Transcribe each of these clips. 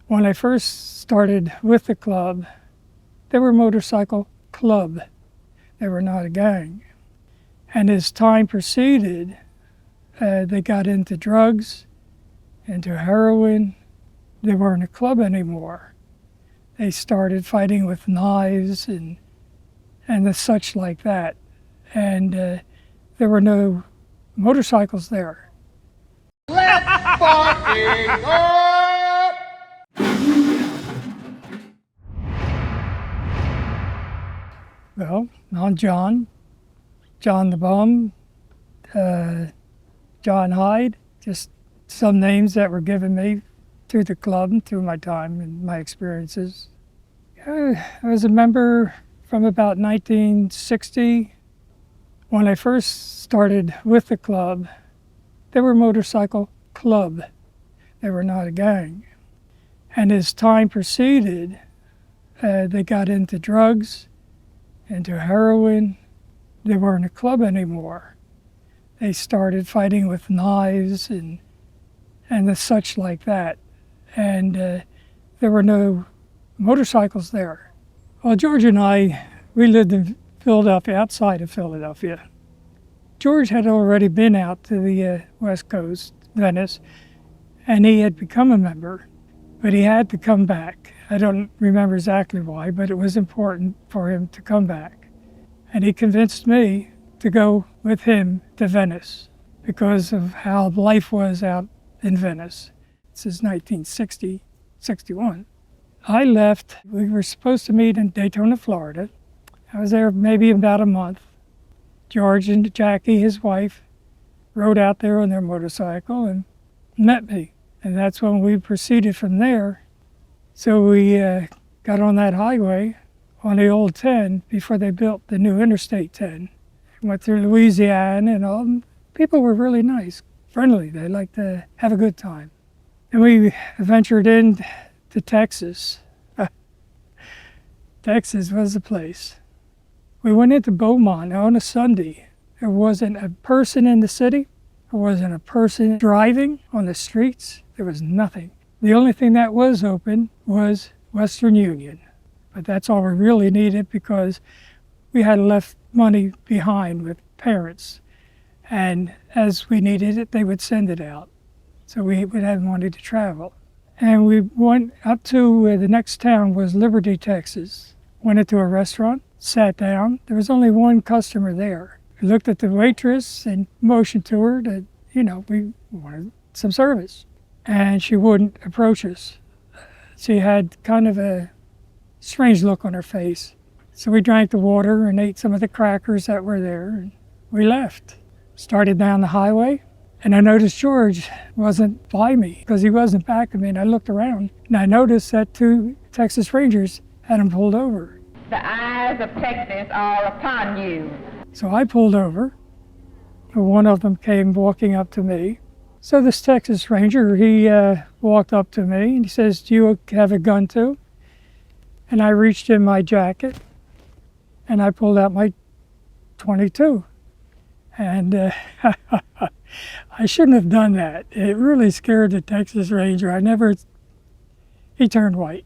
When I first started with the club, they were a motorcycle club. They were not a gang. And as time proceeded, they got into drugs, into heroin. They weren't a club anymore. They started fighting with knives and the such like that. And there were no motorcycles there. Let's fucking go! Well, I'm John the Bum, John Hyde, just some names that were given me through the club and through my time and my experiences. I was a member from about 1960. When I first started with the club, they were a motorcycle club. They were not a gang. And as time proceeded, they got into drugs, into heroin. They weren't a club anymore. They started fighting with knives and the such like that. And there were no motorcycles there. Well, George and I, we lived in Philadelphia, outside of Philadelphia. George had already been out to the West Coast, Venice, and he had become a member, but he had to come back. I don't remember exactly why, but it was important for him to come back. And he convinced me to go with him to Venice because of how life was out in Venice. This is 1960, 61. I left, we were supposed to meet in Daytona, Florida. I was there maybe about a month. George and Jackie, his wife, rode out there on their motorcycle and met me. And that's when we proceeded from there. So we got on that highway on the old 10 before they built the new Interstate 10. Went through Louisiana and all. People were really nice, friendly. They liked to have a good time. And we ventured into Texas. Texas was the place. We went into Beaumont on a Sunday. There wasn't a person in the city. There wasn't a person driving on the streets. There was nothing. The only thing that was open was Western Union. But that's all we really needed because we had left money behind with parents. And as we needed it, they would send it out. So we would have money to travel. And we went up to the next town was Liberty, Texas. Went into a restaurant, sat down. There was only one customer there. We looked at the waitress and motioned to her that, we wanted some service. And she wouldn't approach us. She had kind of a strange look on her face. So we drank the water and ate some of the crackers that were there, and we left. Started down the highway, and I noticed George wasn't by me because he wasn't back of me, and I looked around, and I noticed that 2 Texas Rangers had him pulled over. The eyes of Texas are upon you. So I pulled over. One of them came walking up to me. So this Texas Ranger, he walked up to me and he says, "Do you have a gun too?" And I reached in my jacket and I pulled out my .22. And I shouldn't have done that. It really scared the Texas Ranger. He turned white.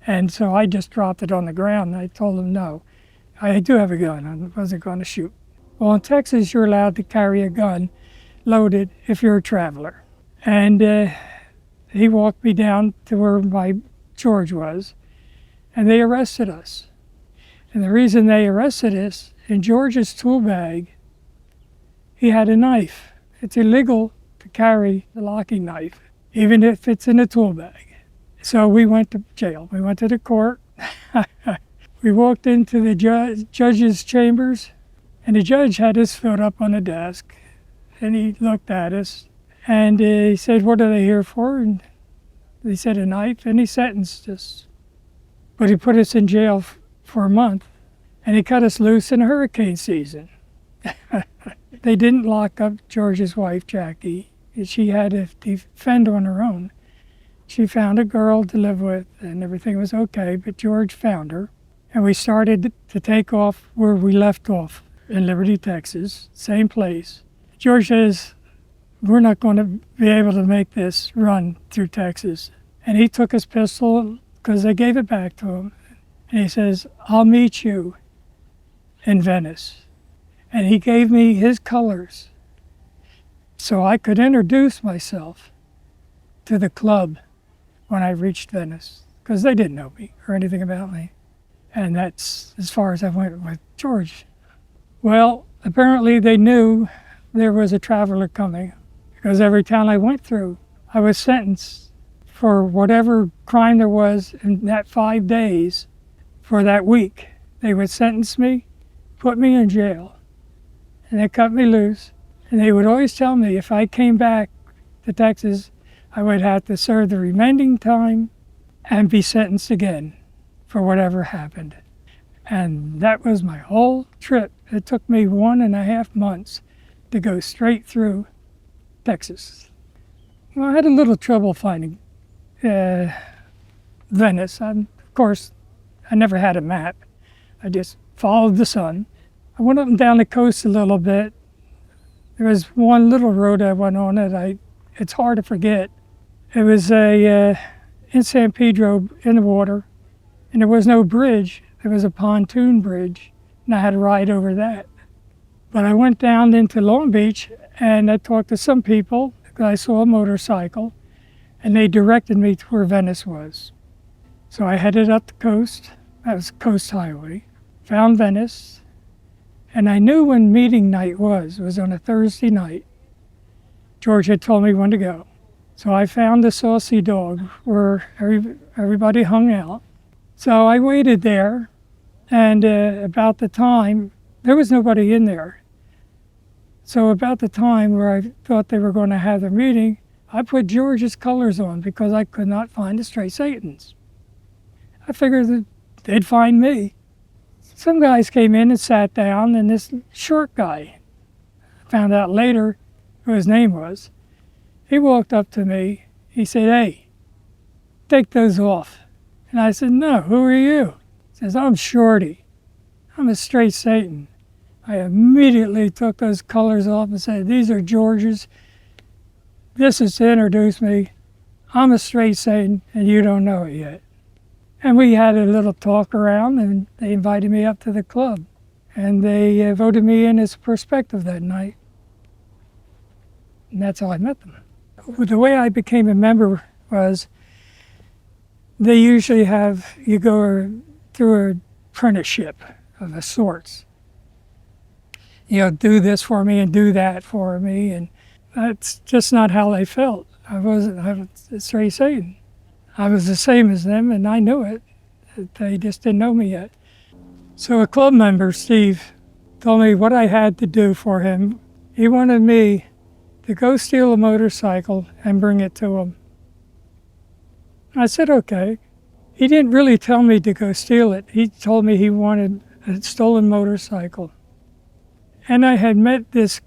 And so I just dropped it on the ground and I told him, no, I do have a gun. I wasn't going to shoot. Well, in Texas, you're allowed to carry a gun loaded if you're a traveler. And he walked me down to where my George was, and they arrested us. And the reason they arrested us, in George's tool bag, he had a knife. It's illegal to carry the locking knife, even if it's in a tool bag. So we went to jail. We went to the court. We walked into the judge's chambers, and the judge had his foot up on the desk, and he looked at us, and he said, "What are they here for?" And they said, "A knife," and he sentenced us. But he put us in jail for a month, and he cut us loose in hurricane season. They didn't lock up George's wife, Jackie. She had to defend on her own. She found a girl to live with, and everything was okay, but George found her. And we started to take off where we left off, in Liberty, Texas, same place. George says, "We're not going to be able to make this run through Texas And he took his pistol, because they gave it back to him. And he says, I'll meet you in Venice. And he gave me his colors so I could introduce myself to the club when I reached Venice, because they didn't know me or anything about me. And that's as far as I went with George. Well, apparently they knew there was a traveler coming, because every town I went through, I was sentenced for whatever crime there was in that 5 days for that week. They would sentence me, put me in jail, and they cut me loose. And they would always tell me if I came back to Texas, I would have to serve the remaining time and be sentenced again for whatever happened. And that was my whole trip. It took me 1.5 months to go straight through Texas. Well, I had a little trouble finding Venice. Of course, I never had a map. I just followed the sun. I went up and down the coast a little bit. There was one little road I went on that it's hard to forget. It was in San Pedro in the water, and there was no bridge. There was a pontoon bridge, and I had to ride over that. But I went down into Long Beach, and I talked to some people. I saw a motorcycle, and they directed me to where Venice was. So I headed up the coast. That was Coast Highway. Found Venice. And I knew when meeting night was. It was on a Thursday night. George had told me when to go. So I found the Saucy Dog where everybody hung out. So I waited there, and about the time, there was nobody in there. So about the time where I thought they were going to have their meeting, I put George's colors on because I could not find the Straight Satans. I figured that they'd find me. Some guys came in and sat down, and this short guy, I found out later who his name was, he walked up to me. He said, "Hey, take those off." And I said, "No, who are you?" He says, "I'm Shorty. I'm a Straight Satan." I immediately took those colors off and said, "These are George's. This is to introduce me. I'm a Straight Satan, and you don't know it yet." And we had a little talk around, and they invited me up to the club. And they voted me in as perspective that night. And that's how I met them. The way I became a member was they usually you go through an apprenticeship of a sorts. Do this for me and do that for me. And that's just not how they felt. I was a Straight Satan. I was the same as them, and I knew it. They just didn't know me yet. So a club member, Steve, told me what I had to do for him. He wanted me to go steal a motorcycle and bring it to him. I said, okay. He didn't really tell me to go steal it. He told me he wanted a stolen motorcycle. And I had met this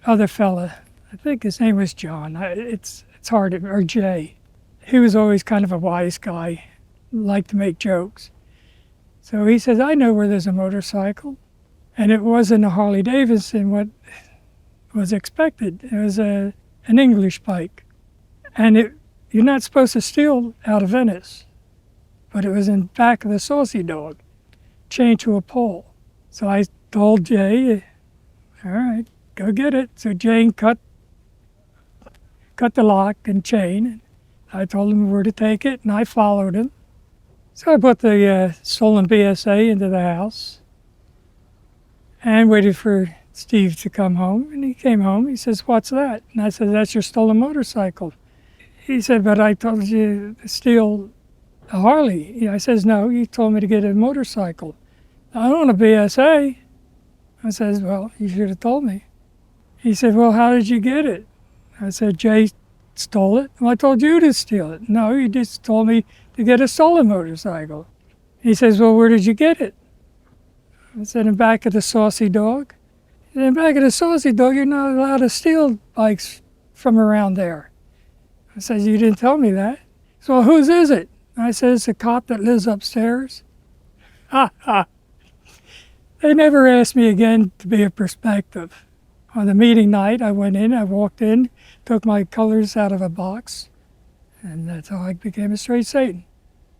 other fella. I think his name was John. It's hard, or Jay. He was always kind of a wise guy, liked to make jokes. So he says, "I know where there's a motorcycle." And it wasn't a Harley Davidson, what was expected. It was an English bike. And you're not supposed to steal out of Venice. But it was in back of the Saucy Dog, chained to a pole. So I told Jay, "All right, go get it." So Jane cut the lock and chain. I told him where to take it, and I followed him. So I put the stolen BSA into the house and waited for Steve to come home. And he came home. He says, "What's that?" And I said, "That's your stolen motorcycle." He said, "But I told you to steal a Harley." I says, "No, you told me to get a motorcycle." "I don't want a BSA." I says, "Well, you should have told me." He said, "Well, how did you get it?" I said, "Jay stole it." "Well, I told you to steal it." "No, you just told me to get a stolen motorcycle." He says, "Well, where did you get it?" I said, "In back of the Saucy Dog." He said, "In back of the Saucy Dog, you're not allowed to steal bikes from around there." I said, "You didn't tell me that." He said, "Well, whose is it?" I said, "It's a cop that lives upstairs." Ha ha. They never asked me again to be a perspective. On the meeting night, I went in, I walked in, took my colors out of a box, And that's how I became a straight Satan.